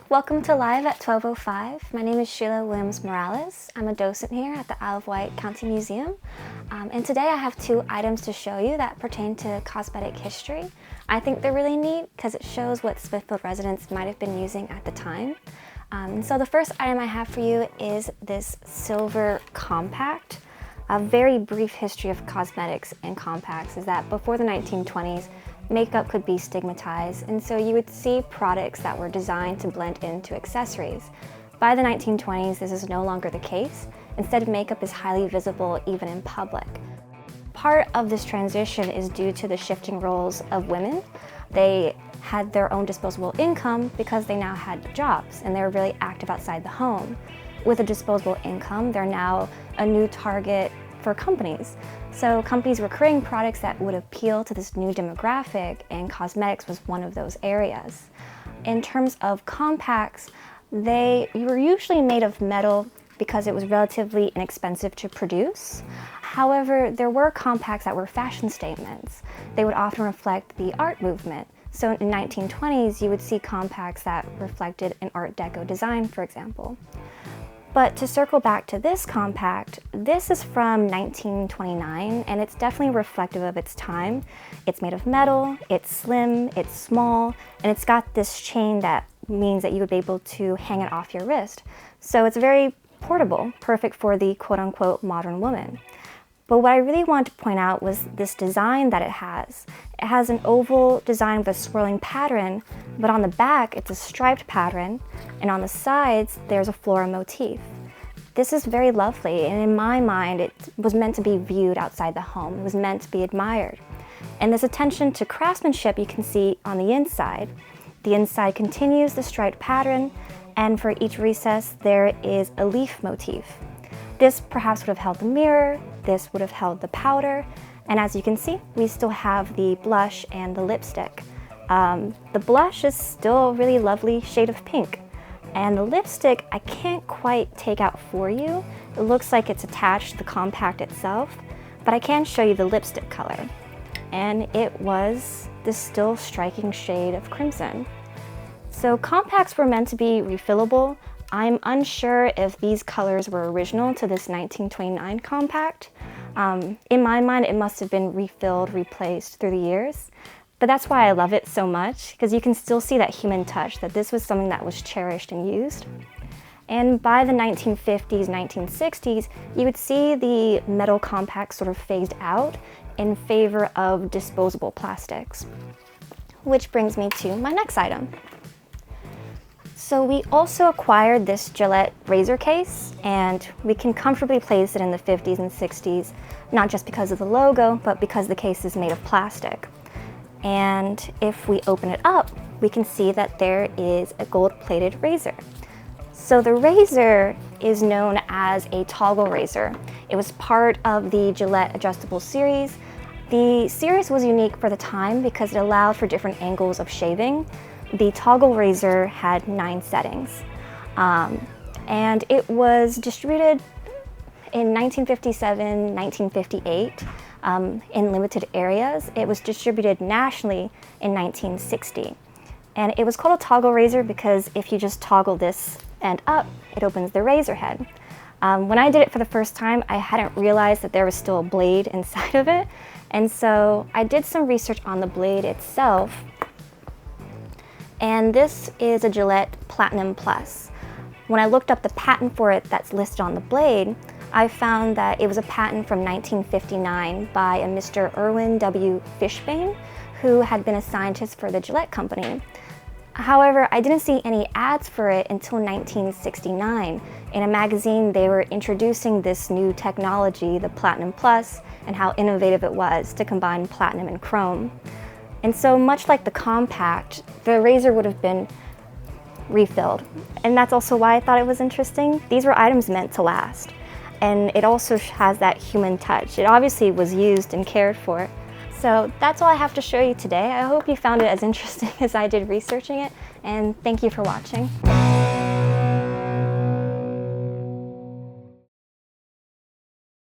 Welcome to Live at 12:05. My name is Sheila Williams-Morales. I'm a docent here at the Isle of Wight County Museum. And today I have two items to show you that pertain to cosmetic history. I think they're really neat because it shows what Smithfield residents might have been using at the time. So the first item I have for you is this silver compact. A very brief history of cosmetics and compacts is that before the 1920s, makeup could be stigmatized, and so you would see products that were designed to blend into accessories. By the 1920s, this is no longer the case. Instead, makeup is highly visible even in public. Part of this transition is due to the shifting roles of women. They had their own disposable income because they now had jobs and they were really active outside the home. With a disposable income, they're now a new target for companies. So companies were creating products that would appeal to this new demographic, and cosmetics was one of those areas. In terms of compacts, they were usually made of metal because it was relatively inexpensive to produce. However, there were compacts that were fashion statements. They would often reflect the art movement. So in the 1920s, you would see compacts that reflected an Art Deco design, for example. But to circle back to this compact, this is from 1929, and it's definitely reflective of its time. It's made of metal, it's slim, it's small, and it's got this chain that means that you would be able to hang it off your wrist. So it's very portable, perfect for the quote-unquote modern woman. But what I really wanted to point out was this design that it has. It has an oval design with a swirling pattern, but on the back it's a striped pattern, and on the sides there's a floral motif. This is very lovely, and in my mind it was meant to be viewed outside the home. It was meant to be admired. And this attention to craftsmanship you can see on the inside. The inside continues the striped pattern, and for each recess there is a leaf motif. This perhaps would have held the mirror, this would have held the powder, and as you can see, we still have the blush and the lipstick. The blush is still a really lovely shade of pink, and the lipstick I can't quite take out for you. It looks like it's attached to the compact itself, but I can show you the lipstick color, and it was this still striking shade of crimson. So compacts were meant to be refillable. I'm unsure if these colors were original to this 1929 compact. In my mind, it must have been refilled, replaced through the years. But that's why I love it so much, because you can still see that human touch, that this was something that was cherished and used. And by the 1950s, 1960s, you would see the metal compacts sort of phased out in favor of disposable plastics. Which brings me to my next item. So we also acquired this Gillette razor case, and we can comfortably place it in the 50s and 60s, not just because of the logo, but because the case is made of plastic. And if we open it up, we can see that there is a gold-plated razor. So the razor is known as a toggle razor. It was part of the Gillette adjustable series. The series was unique for the time because it allowed for different angles of shaving. The toggle razor had 9 settings, and it was distributed in 1957, 1958 in limited areas. It was distributed nationally in 1960, and it was called a toggle razor because if you just toggle this end up, it opens the razor head. When I did it for the first time, I hadn't realized that there was still a blade inside of it, and so I did some research on the blade itself. And this is a Gillette Platinum Plus. When I looked up the patent for it that's listed on the blade, I found that it was a patent from 1959 by a Mr. Irwin W. Fishbane, who had been a scientist for the Gillette company. However, I didn't see any ads for it until 1969. In a magazine, they were introducing this new technology, the Platinum Plus, and how innovative it was to combine platinum and chrome. And so much like the compact, the razor would have been refilled. And that's also why I thought it was interesting. These were items meant to last. And it also has that human touch. It obviously was used and cared for. So that's all I have to show you today. I hope you found it as interesting as I did researching it, and thank you for watching.